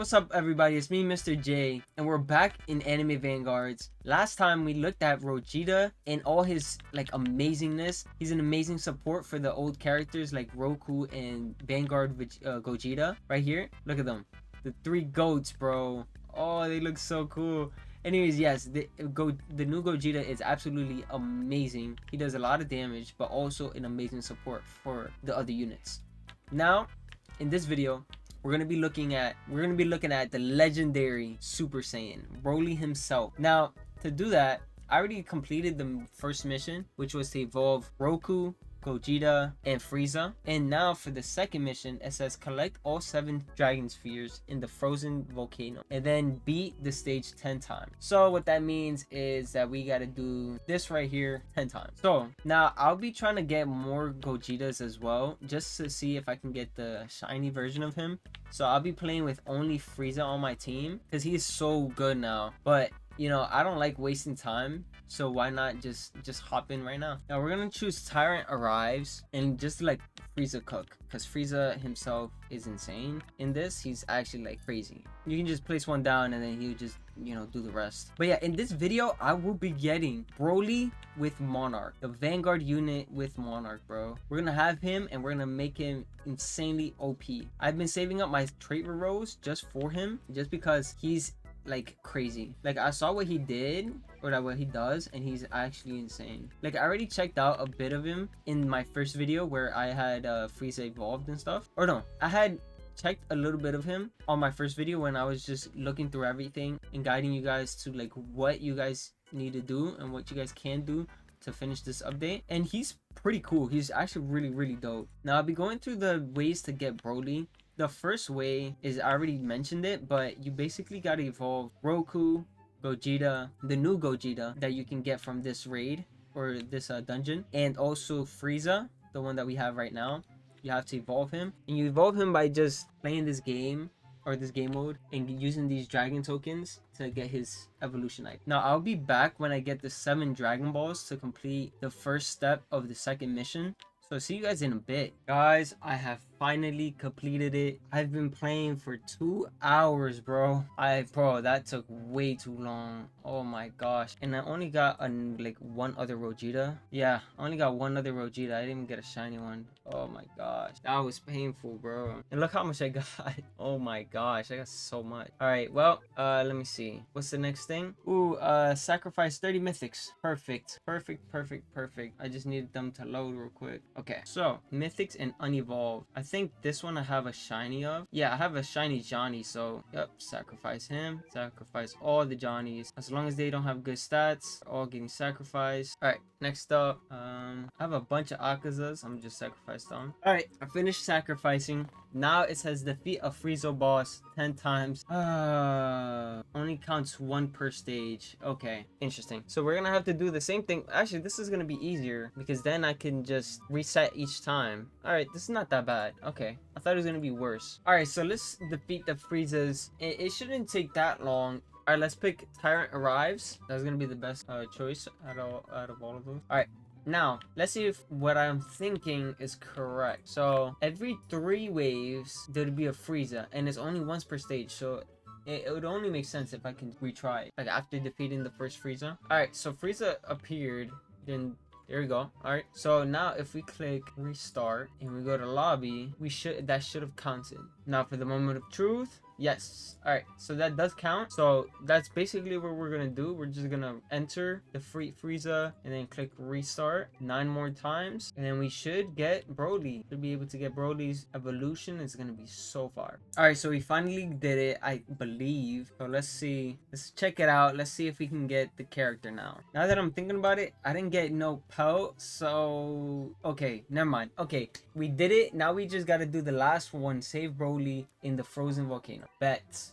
What's up, everybody? It's me, Mr. J, and we're back in Anime Vanguards. Last time we looked at Rojita and all his like amazingness. He's an amazing support for the old characters like Roku and Vanguard Gogeta. Right here, look at them, the three goats, bro. Oh, they look so cool. Anyways, yes, the new Gogeta is absolutely amazing. He does a lot of damage, but also an amazing support for the other units. Now, in this video, we're gonna be looking at the legendary Super Saiyan, Broly himself. Now, to do that, I already completed the first mission, which was to evolve Roku, Gogeta, and Frieza. And now for the second mission, it says collect all 7 dragon spheres in the frozen volcano and then beat the stage 10 times. So what that means is that we gotta do this right here 10 times. So now I'll be trying to get more Gogetas as well, just to see if I can get the shiny version of him. So I'll be playing with only Frieza on my team because he's so good now. But you know, I don't like wasting time, so why not just hop in right now. Now we're gonna choose Tyrant Arrives and just like Frieza cook, because Frieza himself is insane in this. He's actually like crazy. You can just place one down and then he'll just, you know, do the rest. But yeah, in this video I will be getting Broly with Monarch, the Vanguard unit with Monarch, bro. We're gonna have him and we're gonna make him insanely OP. I've been saving up my trait rows just for him, just because he's like crazy. Like I saw what he did, or what he does, and he's actually insane. Like I already checked out a bit of him in my first video where I had Frieza evolved and stuff. Or no, I had checked a little bit of him on my first video when I was just looking through everything and guiding you guys to like what you guys need to do and what you guys can do to finish this update. And he's pretty cool. He's actually really dope. Now I'll be going through the ways to get Broly. The first way is, I already mentioned it, but you basically gotta evolve Roku, Gogeta, the new Gogeta that you can get from this raid or this dungeon, and also Frieza, the one that we have right now. You have to evolve him, and you evolve him by just playing this game or this game mode and using these dragon tokens to get his evolution item. Now I'll be back when I get the 7 Dragon Balls to complete the first step of the second mission. So see you guys in a bit. Guys, I have finally completed it. I've been playing for 2 hours, bro. Bro, that took way too long. Oh my gosh. And I only got like one other Rojita. Yeah, I only got one other Rojita. I didn't even get a shiny one. Oh my gosh. That was painful, bro. And look how much I got. Oh my gosh, I got so much. All right, well, let me see. What's the next thing? Ooh, sacrifice 30 mythics. Perfect. I just needed them to load real quick. Okay, so mythics and unevolved. I think this one I have a shiny of. Yeah, I have a shiny Johnny, so yep, sacrifice him. Sacrifice all the Johnnies. As long as they don't have good stats, all getting sacrificed. All right, next up, I have a bunch of Akazas. I'm just sacrificed them. All right, I finished sacrificing. Now it says defeat a Frieza boss 10 times. Only counts 1 per stage. Okay, interesting. So we're gonna have to do the same thing. Actually, this is gonna be easier because then I can just reset each time. All right, this is not that bad. Okay, I thought it was gonna be worse. All right, so let's defeat the Friezas. It shouldn't take that long. All right, let's pick Tyrant Arrives. That's gonna be the best choice out of all of those. All right. Now, let's see if what I'm thinking is correct. So, every 3 waves, there'd be a Frieza, and it's only once per stage, so it would only make sense if I can retry it, like after defeating the first Frieza. Alright, so Frieza appeared, then there we go. Alright, so now if we click restart and we go to lobby, that should have counted. Now for the moment of truth, yes. All right, so that does count. So that's basically what we're gonna do. We're just gonna enter the Frieza and then click restart 9 more times, and then we should get Broly. Should be able to get Broly's evolution. It's gonna be so far. All right, so we finally did it, I believe. So let's see. Let's check it out. Let's see if we can get the character now. Now that I'm thinking about it, I didn't get no pelt, so okay, never mind. Okay, we did it. Now we just gotta do the last one. Save Broly in the frozen volcano. Bet.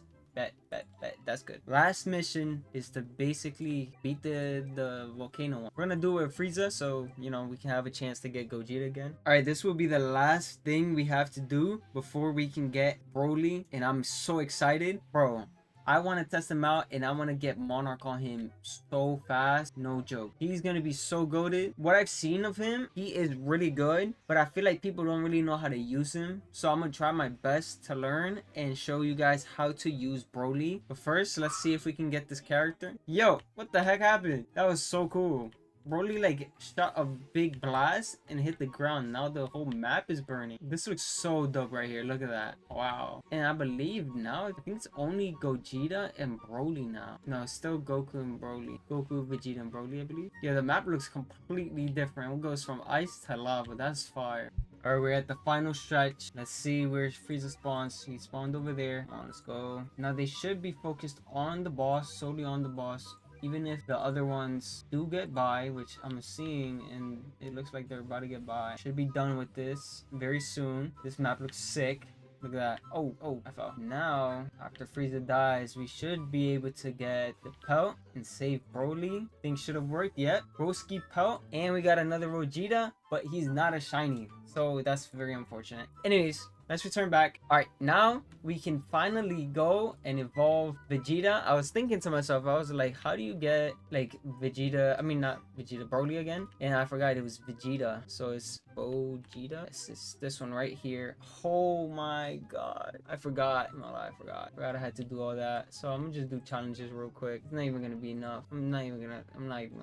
That's good. Last mission is to basically beat the volcano one. We're gonna do it with Frieza, so you know we can have a chance to get Gogeta again. All right, this will be the last thing we have to do before we can get Broly, and I'm so excited, bro. I want to test him out, and I want to get monarch on him so fast. No joke. He's gonna be so goated. What I've seen of him, he is really good, but I feel like people don't really know how to use him. So I'm gonna try my best to learn and show you guys how to use Broly. But first, let's see if we can get this character. Yo, what the heck happened? That was so cool. Broly like shot a big blast and hit the ground. Now the whole map is burning. This looks so dope right here. Look at that. Wow. And I believe now, I think it's only Gogeta and Broly now. No, it's still Goku and Broly. Goku, Vegeta, and Broly, I believe. Yeah, the map looks completely different. It goes from ice to lava. That's fire. Alright, we're at the final stretch. Let's see where Frieza spawns. He spawned over there. Let's go. Now they should be focused on the boss, solely on the boss. Even if the other ones do get by, which I'm seeing, and it looks like they're about to get by. Should be done with this very soon. This map looks sick. Look at that. Oh, I fell. Now, after Frieza dies, we should be able to get the pelt and save Broly. Things should have worked. Yep. Broski pelt. And we got another Vegeta, but he's not a shiny. So that's very unfortunate. Anyways, let's return back. All right, now we can finally go and evolve Vegeta. I was thinking to myself, I was like, how do you get like Vegeta? I mean, not Vegeta, Broly again. And I forgot it was Vegeta. So it's Vegeta. It's this one right here. Oh my God. I forgot. No lie, I forgot. I had to do all that. So I'm gonna just do challenges real quick. It's not even gonna be enough. I'm not even gonna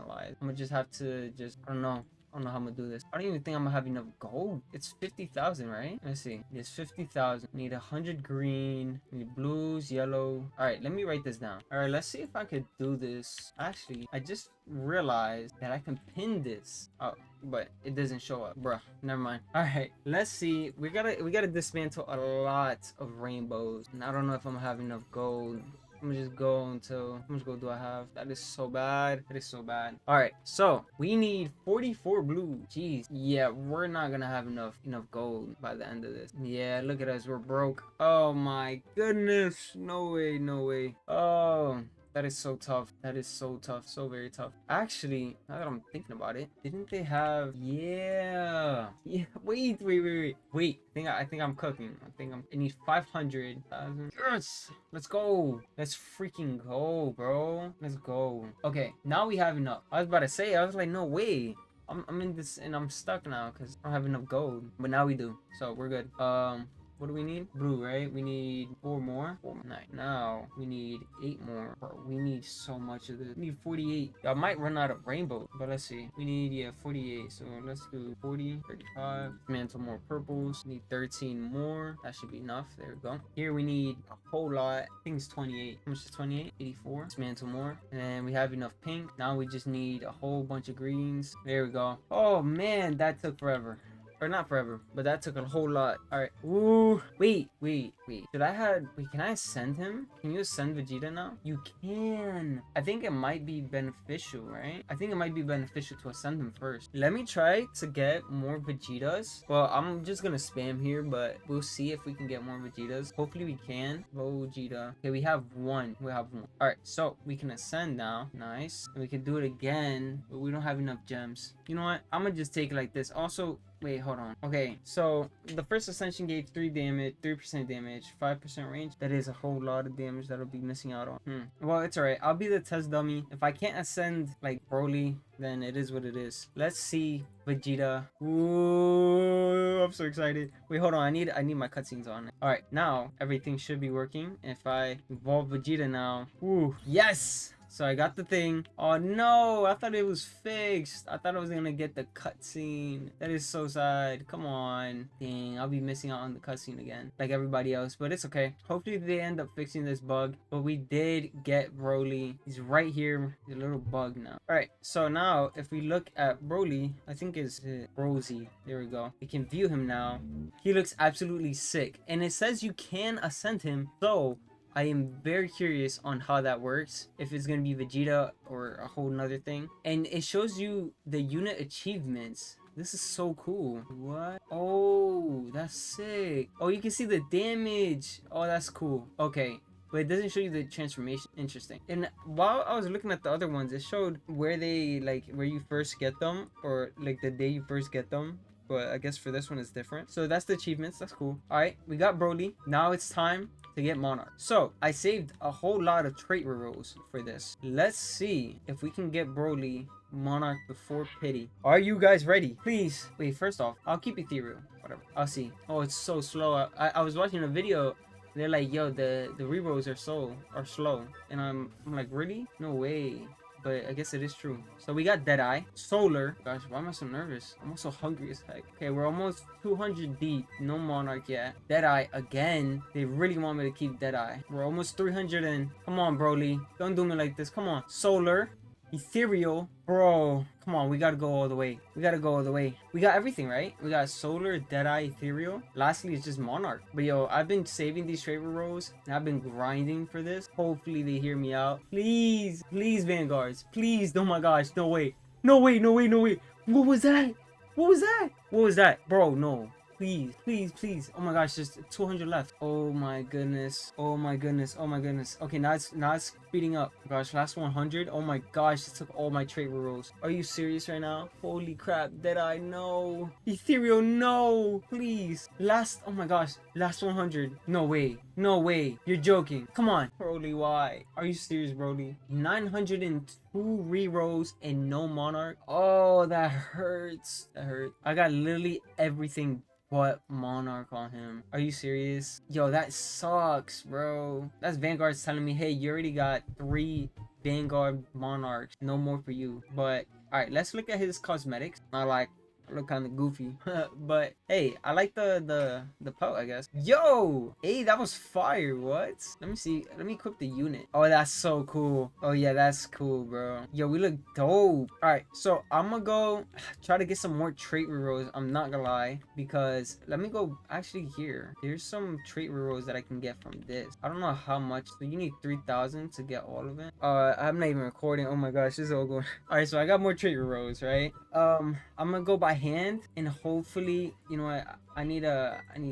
lie. I'm gonna just have to I don't know. I don't know how I'm gonna do this. I don't even think I'm gonna have enough gold. It's 50,000, right? Let's see. It's 50,000. Need 100 green. Need blues, yellow. All right, let me write this down. All right, let's see if I could do this. Actually, I just realized that I can pin this. Oh, but it doesn't show up. Bruh, never mind. All right, let's see. We gotta dismantle a lot of rainbows. And I don't know if I'm gonna have enough gold. I'm gonna just go until how much gold do I have? That is so bad. That is so bad. All right, so we need 44 blue. Jeez, yeah, we're not gonna have enough gold by the end of this. Yeah, look at us, we're broke. Oh my goodness, no way, no way. Oh, that is so tough. That is so tough. So very tough. Actually, now that I'm thinking about it, didn't they have? Yeah. Yeah. Wait. I think I'm cooking. I need 500,000. Yes. Let's go. Let's freaking go, bro. Let's go. Okay. Now we have enough. I was about to say. I was like, no way. I'm in this and I'm stuck now because I don't have enough gold. But now we do. So we're good. What do we need? Blue, right? We need 4 more. 4 more. Now we need 8 more. Bro, we need so much of this. We need 48. I might run out of rainbow, but let's see. We need 48. So let's do 40, 35. Mantle more purples. Need 13 more. That should be enough. There we go. Here we need a whole lot. I think it's 28. How much is 28? 84. Mantle more. And then we have enough pink. Now we just need a whole bunch of greens. There we go. Oh man, that took forever. Or not forever, but that took a whole lot. All right. Ooh. Wait. Can I ascend him? Can you ascend Vegeta now? You can. I think it might be beneficial, right? I think it might be beneficial to ascend him first. Let me try to get more Vegetas. Well, I'm just gonna spam here, but we'll see if we can get more Vegetas. Hopefully we can. Vegeta. Okay, we have one. All right, so we can ascend now. Nice. And we can do it again, but we don't have enough gems. You know what? I'm gonna just take it like this. Also, wait, hold on. Okay, so the first ascension gave 3 damage, 3% damage, 5% range. That is a whole lot of damage that I'll be missing out on. Well, it's alright. I'll be the test dummy. If I can't ascend like Broly, then it is what it is. Let's see Vegeta. Ooh, I'm so excited. Wait, hold on. I need my cutscenes on. Alright, now everything should be working. If I evolve Vegeta now. Ooh, yes! So I got the thing. Oh no, I thought it was fixed. I thought I was gonna get the cutscene. That is so sad. Come on. Dang, I'll be missing out on the cutscene again. Like everybody else, but it's okay. Hopefully they end up fixing this bug. But we did get Broly. He's right here. He's a little bug now. Alright, so now if we look at Broly, I think it's Rosie. There we go. We can view him now. He looks absolutely sick. And it says you can ascend him. So I am very curious on how that works, if it's gonna be Vegeta or a whole nother thing. And it shows you the unit achievements. This is so cool. What? Oh, that's sick. Oh, you can see the damage. Oh, that's cool. Okay, but it doesn't show you the transformation. Interesting. And while I was looking at the other ones, it showed where they, like, where you first get them, or like the day you first get them. But I guess for this one it's different. So that's the achievements. That's cool. All right, we got Broly. Now it's time to get monarch. So I saved a whole lot of trait rerolls for this. Let's see if we can get Broly monarch before pity. Are you guys ready? Please. Wait, first off, I'll keep ethereal. Whatever. I'll see. Oh, it's so slow. I was watching a video. They're like, yo, the rerolls are slow. And I'm like, really? No way. But I guess it is true. So we got Deadeye, Solar. Gosh, why am I so nervous? I'm also hungry as heck. Okay, we're almost 200 deep. No Monarch yet. Deadeye again. They really want me to keep Deadeye. We're almost 300 in. Come on, Broly. Don't do me like this. Come on. Solar. Ethereal. Bro, come on, we gotta go all the way. We gotta go all the way. We got everything, right? We got Solar, Deadeye, Ethereal. Lastly, it's just Monarch. But yo, I've been saving these favor rolls, and I've been grinding for this. Hopefully they hear me out. Please, please, vanguards. Please, oh my gosh, no way. No way, no way, no way. What was that? What was that? What was that? Bro, no. Please, please, please. Oh my gosh, just 200 left. Oh my goodness. Oh my goodness. Oh my goodness. Okay, now it's speeding up. Gosh, last 100. Oh my gosh, it took all my trait rolls. Are you serious right now? Holy crap. Deadeye, no. Ethereal, no. Please. Oh my gosh. Last 100. No way. No way. You're joking. Come on. Broly, why? Are you serious, Broly? 902 rerolls and no monarch. Oh, that hurts. That hurt. I got literally everything but monarch on him. Are you serious? Yo, that sucks, bro. That's vanguards telling me, hey, you already got 3 vanguard monarchs, no more for you. But all right, let's look at his cosmetics. I look kind of goofy, but hey, I like the pelt, I guess. Yo, hey, that was fire. What? Let me see. Let me equip the unit. Oh, that's so cool. Oh yeah, that's cool, bro. Yo, we look dope. All right, so I'm gonna go try to get some more trait rerolls. I'm not gonna lie, because let me go actually here. There's some trait rerolls that I can get from this. I don't know how much. So you need 3,000 to get all of it. I'm not even recording. Oh my gosh, this is all going. All right, so I got more trait rerolls, right? I'm gonna go by hand, and hopefully, you know what, I need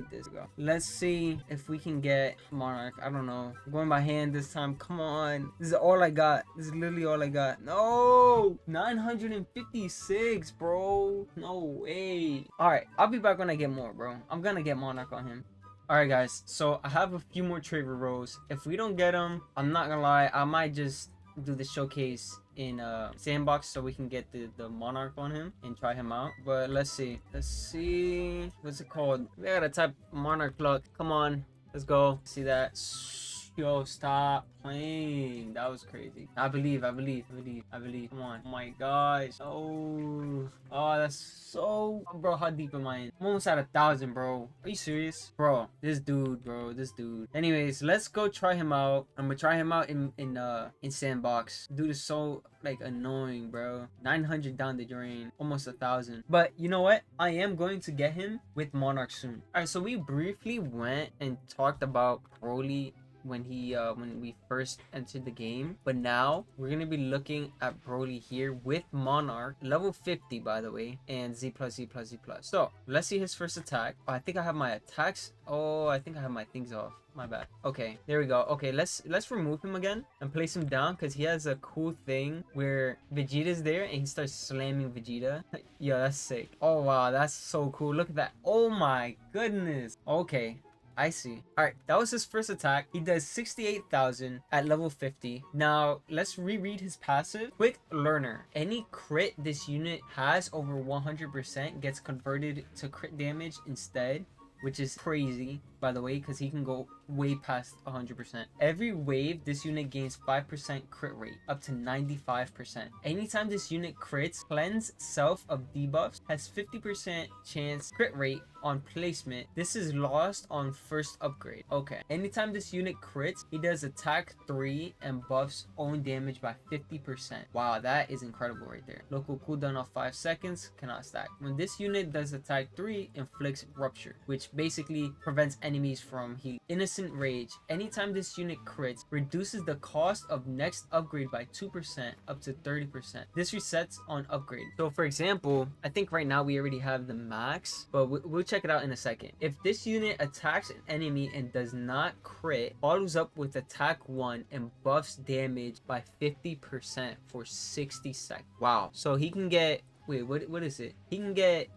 this to go. Let's see if we can get monarch. I don't know, I'm going by hand this time. Come on, this is all I got. This is literally all I got. No, 956, bro. No way. All right, I'll be back when I get more, bro. I'm gonna get monarch on him. All right, guys, so I have a few more trade rolls. If we don't get them, I'm not gonna lie, I might just do the showcase in sandbox so we can get the monarch on him and try him out. But let's see what's it called. We gotta type monarch luck. Come on, let's go. See that? Yo, stop playing. That was crazy. I believe. Come on. Oh my gosh. Oh, that's so, bro, how deep am I in? I'm almost at 1,000, bro. Are you serious? Bro, this dude. Anyways, let's go try him out. I'm gonna try him out in sandbox. Dude is so like annoying, bro. 900 down the drain, almost 1,000. But you know what? I am going to get him with monarch soon. All right, so we briefly went and talked about Broly when we first entered the game, but now we're gonna be looking at Broly here with monarch, level 50 by the way, and Z plus. So let's see his first attack. Oh, I think I have my attacks. Oh, I think I have my things off. My bad. Okay, there we go. Okay, let's remove him again and place him down, because he has a cool thing where Vegeta's there and he starts slamming Vegeta. Yo, that's sick. Oh wow, that's so cool. Look at that. Oh my goodness. Okay, I see. Alright, that was his first attack. He does 68,000 at level 50. Now, let's reread his passive. Quick Learner. Any crit this unit has over 100% gets converted to crit damage instead, which is crazy, by the way, because he can go way past 100%. Every wave, this unit gains 5% crit rate, up to 95%. Anytime this unit crits, cleanse self of debuffs has 50% chance crit rate on placement. This is lost on first upgrade. Okay. Anytime this unit crits, he does attack 3 and buffs own damage by 50%. Wow, that is incredible right there. Local cooldown of 5 seconds, cannot stack. When this unit does attack 3, inflicts rupture, which basically prevents enemies from healing. Innocent Rage. Anytime this unit crits, reduces the cost of next upgrade by 2% up to 30%. This resets on upgrade. So for example, I think right now we already have the max, but we'll check it out in a second. If this unit attacks an enemy and does not crit, follows up with attack 1 and buffs damage by 50% for 60 seconds. Wow. So he can get, wait, what is it? He can get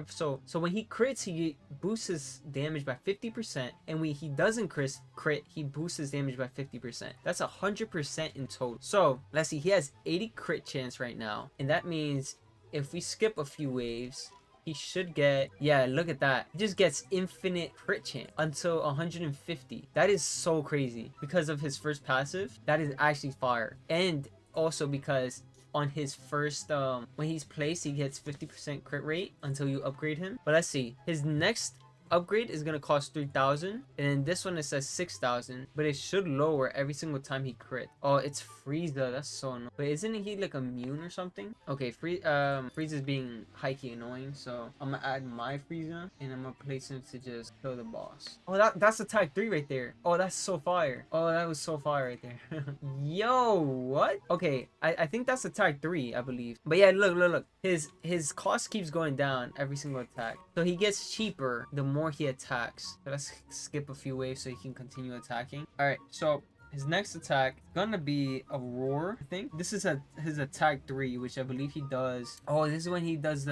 So when he crits, he boosts his damage by 50%, and when he doesn't crit, he boosts his damage by 50%. That's 100% in total. So let's see, he has 80 crit chance right now, and that means if we skip a few waves, he should get, yeah, look at that. He just gets infinite crit chance until 150. That is so crazy. Because of his first passive, that is actually fire. And also because on his first, when he's placed, he gets 50% crit rate until you upgrade him. But let's see. His next upgrade is gonna cost 3,000, and then this one it says 6,000, but it should lower every single time he crit. Oh, it's Frieza. That's so annoying. But isn't he like immune or something? Okay, Frieza's being hikey annoying, so I'm gonna add my Frieza and I'm gonna place him to just kill the boss. Oh, that's attack 3 right there. Oh, that's so fire. Oh, that was so fire right there. Yo, what? Okay, I think that's attack 3, I believe. But yeah, look. His cost keeps going down every single attack, so he gets cheaper the more he attacks. So let's skip a few waves so he can continue attacking. All right, so his next attack is gonna be a roar. I think this is his attack 3, which I believe he does. Oh, this is when he does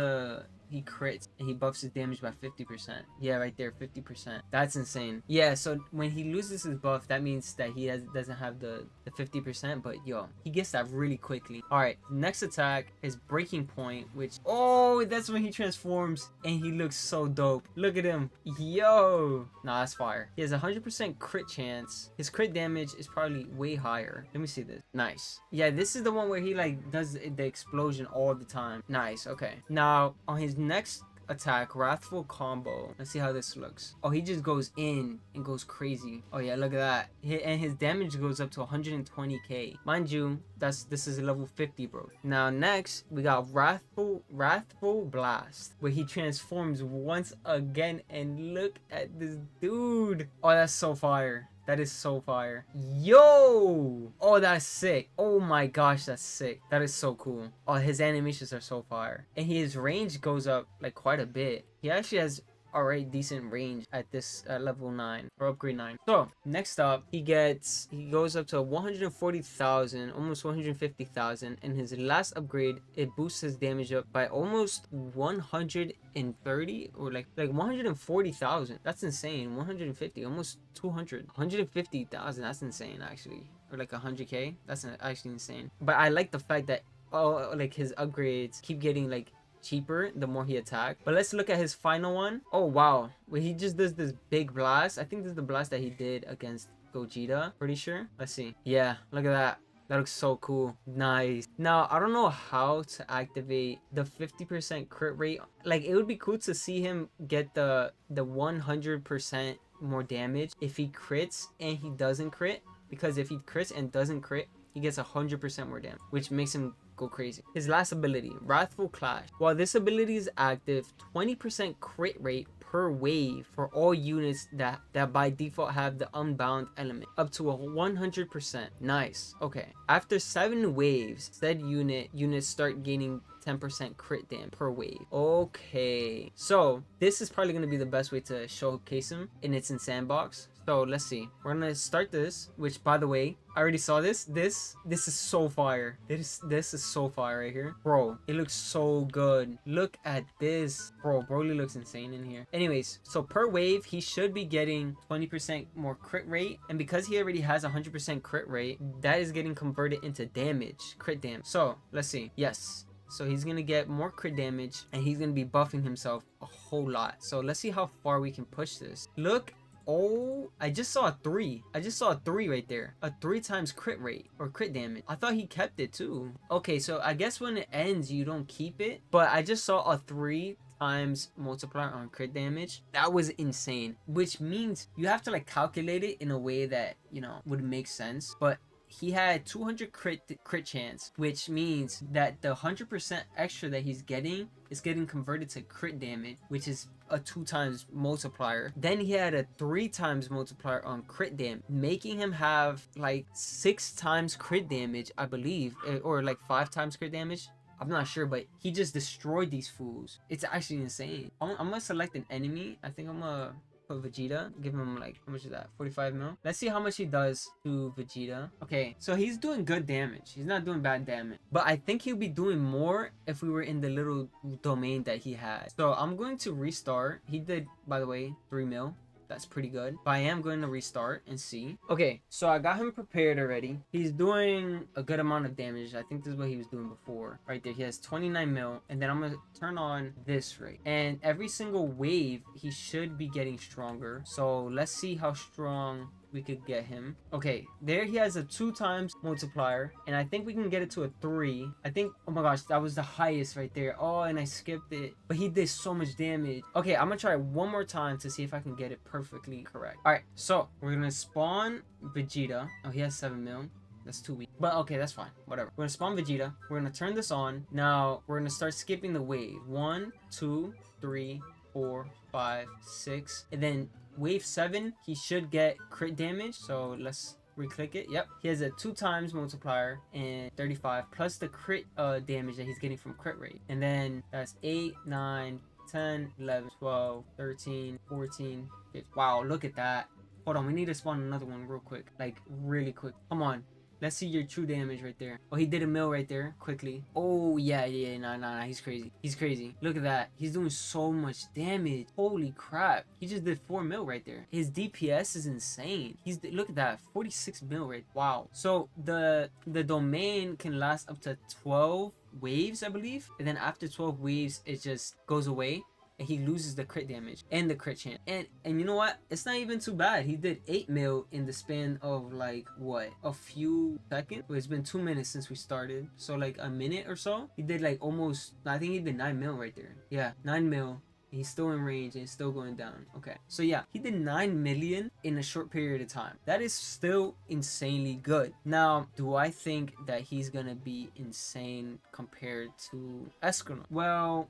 he crits and he buffs his damage by 50%. Yeah, right there, 50%. That's insane. Yeah, so when he loses his buff, that means that he doesn't have the 50%, but yo, he gets that really quickly. All right, next attack is breaking point, which, oh, that's when he transforms and he looks so dope. Look at him. Yo, nah, that's fire. He has 100% crit chance. His crit damage is probably way higher. Let me see this. Nice. Yeah, this is the one where he like does the explosion all the time. Nice. Okay, now on his next attack, wrathful combo, let's see how this looks. Oh, he just goes in and goes crazy. Oh yeah, look at that. And his damage goes up to 120k. Mind you, this is level 50, bro. Now next we got wrathful blast, where he transforms once again, and look at this dude. Oh, that's so fire. That is so fire. Yo! Oh, that's sick. Oh my gosh, that's sick. That is so cool. Oh, his animations are so fire. And his range goes up like quite a bit. He actually has already decent range at this level 9 or upgrade 9. So next up, he goes up to 140,000, almost 150,000, and his last upgrade, it boosts his damage up by almost 130 or like 140,000. That's insane. 150, almost 200, 150,000. That's insane actually. Or like 100k. That's actually insane. But I like the fact that like his upgrades keep getting like cheaper the more he attacks. But let's look at his final one. Oh wow, where he just does this big blast. I think this is the blast that he did against Gogeta, pretty sure. Let's see. Yeah, look at that. That looks so cool. Nice. Now, I don't know how to activate the 50% crit rate. Like, it would be cool to see him get the 100% more damage if he crits and he doesn't crit. Because if he crits and doesn't crit, he gets 100% more damage, which makes him go crazy. His last ability, Wrathful Clash. While this ability is active, 20% crit rate per wave for all units that by default have the unbound element, up to 100%. Nice. Okay. After 7 waves, said units start gaining 10% crit damage per wave. Okay, so this is probably going to be the best way to showcase him, and it's in sandbox. So let's see. We're gonna start this, which by the way, I already saw this. This is so fire. This is so fire right here. Bro, it looks so good. Look at this. Bro, Broly looks insane in here. Anyways, so per wave, he should be getting 20% more crit rate. And because he already has 100% crit rate, that is getting converted into damage, crit damage. So let's see. Yes. So he's gonna get more crit damage and he's gonna be buffing himself a whole lot. So let's see how far we can push this. Look. Oh, I just saw a 3. I just saw a 3 right there. A 3 times crit rate or crit damage. I thought he kept it too. Okay, so I guess when it ends, you don't keep it. But I just saw a 3 times multiplier on crit damage. That was insane. Which means you have to like calculate it in a way that, you know, would make sense. But he had 200 crit chance, which means that the 100% extra that he's getting is getting converted to crit damage, which is a 2 times multiplier. Then he had a 3 times multiplier on crit damage, making him have like 6 times crit damage, I believe, or like 5 times crit damage. I'm not sure, but he just destroyed these fools. It's actually insane. I'm gonna select an enemy. I think I'm gonna put Vegeta. Give him like, how much is that? 45 mil. Let's see how much he does to Vegeta. Okay, so he's doing good damage. He's not doing bad damage. But I think he'll be doing more if we were in the little domain that he had. So I'm going to restart. He did, by the way, 3 mil. That's pretty good. But I am going to restart and see. Okay, so I got him prepared already. He's doing a good amount of damage. I think this is what he was doing before. Right there, he has 29 mil. And then I'm going to turn on this rate. And every single wave, he should be getting stronger. So let's see how strong we could get him. Okay, there he has a 2 times multiplier, and I think we can get it to a 3. I think, oh my gosh, that was the highest right there. Oh, and I skipped it, but he did so much damage. Okay, I'm gonna try one more time to see if I can get it perfectly correct. All right, so we're gonna spawn Vegeta. Oh, he has 7 mil. That's too weak, but okay, that's fine, whatever. We're gonna spawn Vegeta. We're gonna turn this on. Now we're gonna start skipping the wave. 1, 2, 3, 4, 5, 6, and then wave 7, he should get crit damage. So let's re-click it. Yep, he has a 2 times multiplier and 35 plus the crit damage that he's getting from crit rate. And then that's 8, 9, 10, 11, 12, 13, 14, 15. Wow, look at that. Hold on, we need to spawn another one real quick, like really quick. Come on, let's see your true damage right there. Oh, he did a mil right there, quickly. Oh, yeah, nah, he's crazy. He's crazy. Look at that. He's doing so much damage. Holy crap. He just did 4 mil right there. His DPS is insane. Look at that, 46 mil right. Wow. So the domain can last up to 12 waves, I believe. And then after 12 waves, it just goes away. And he loses the crit damage and the crit chance. And you know what? It's not even too bad. He did 8 mil in the span of like what? A few seconds? Well, it's been 2 minutes since we started. So like a minute or so. He did like almost, I think he did 9 mil right there. Yeah, 9 mil. He's still in range and still going down. Okay, so yeah, he did 9 million in a short period of time. That is still insanely good. Now, do I think that he's gonna be insane compared to Escanor? Well,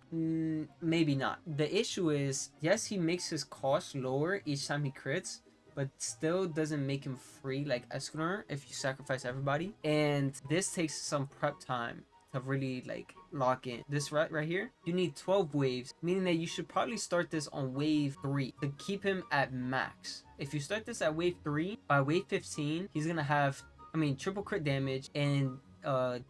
maybe not. The issue is, yes, he makes his cost lower each time he crits, but still doesn't make him free like Escanor if you sacrifice everybody. And this takes some prep time to really like lock in. This right here, you need 12 waves, meaning that you should probably start this on wave 3 to keep him at max. If you start this at wave 3, by wave 15 he's gonna have, I mean, triple crit damage and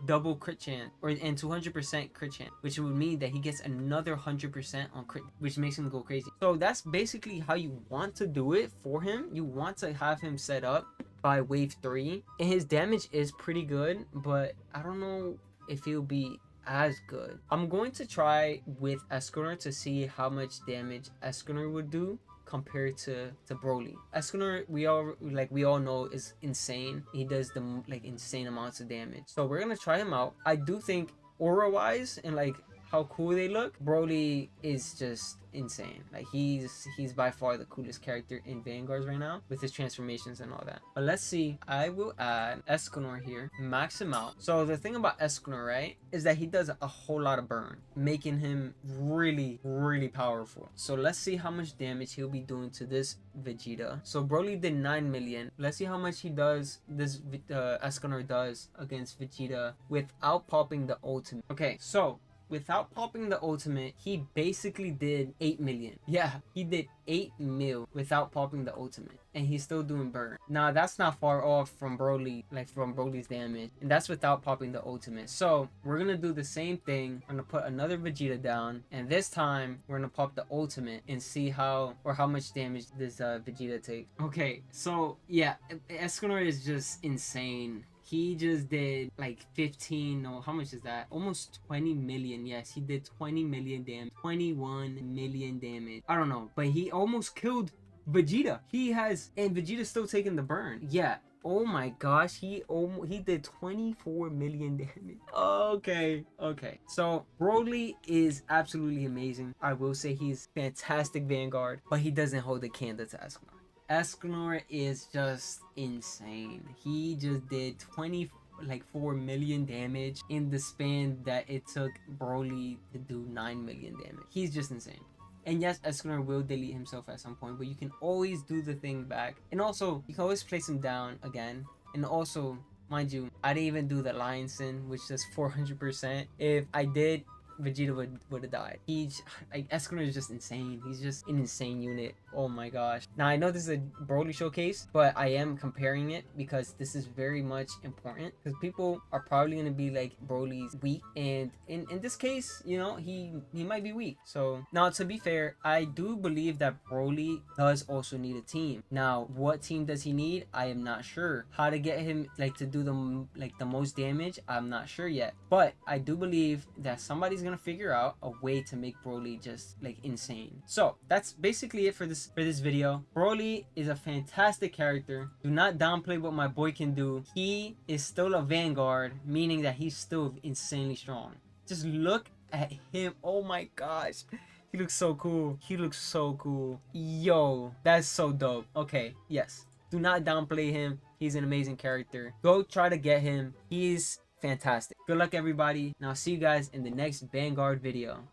double crit chance, and 200% crit chance, which would mean that he gets another 100% on crit, which makes him go crazy. So that's basically how you want to do it for him. You want to have him set up by wave 3, and his damage is pretty good, but I don't know if he'll be as good. I'm going to try with Escanor to see how much damage Escanor would do compared to Broly. Escanor, we all know, is insane. He does the like insane amounts of damage. So we're gonna try him out. I do think aura wise and like how cool they look, Broly is just insane. Like he's by far the coolest character in Vanguards right now with his transformations and all that. But let's see. I will add Escanor here, max him out. So the thing about Escanor, right, is that he does a whole lot of burn, making him really, really powerful. So let's see how much damage he'll be doing to this Vegeta. So Broly did 9 million. Let's see how much he does, this Escanor does against Vegeta without popping the ultimate. Okay, so without popping the ultimate, he basically did 8 million. Yeah, he did 8 mil without popping the ultimate, and he's still doing burn. Now that's not far off from Broly, like from Broly's damage, and that's without popping the ultimate. So we're gonna do the same thing. We're gonna put another Vegeta down, and this time we're gonna pop the ultimate and see how much damage this Vegeta takes. Okay, so yeah, Escanor is just insane. He just did like 15, no, how much is that? Almost 20 million. Yes, he did 20 million damage. 21 million damage. I don't know, but he almost killed Vegeta. And Vegeta's still taking the burn. Yeah. Oh my gosh, he did 24 million damage. Okay. So Broly is absolutely amazing. I will say he's fantastic Vanguard, but he doesn't hold a candle to Escanor. Escanor is just insane. He just did 4 million damage in the span that it took Broly to do 9 million damage. He's just insane. And yes, Escanor will delete himself at some point, but you can always do the thing back. And also, you can always place him down again. And also, mind you, I didn't even do the Lion Sin, which does 400%. If I did Vegeta would have died. He's like, Escanor is just insane. He's just an insane unit. Oh my gosh. Now I know this is a Broly showcase, but I am comparing it because this is very much important, because people are probably gonna be like, Broly's weak, and in this case, you know, he might be weak. So now, to be fair, I do believe that Broly does also need a team. Now, what team does he need? I am not sure. How to get him like to do the most damage, I'm not sure yet. But I do believe that somebody's gonna figure out a way to make Broly just like insane. So that's basically it for this video. Broly is a fantastic character. Do not downplay what my boy can do. He is still a vanguard, meaning that he's still insanely strong. Just look at him. Oh my gosh, he looks so cool. He looks so cool. Yo, that's so dope. Okay, yes, do not downplay him. He's an amazing character. Go try to get him. He's fantastic. Good luck, everybody, and I'll see you guys in the next Vanguard video.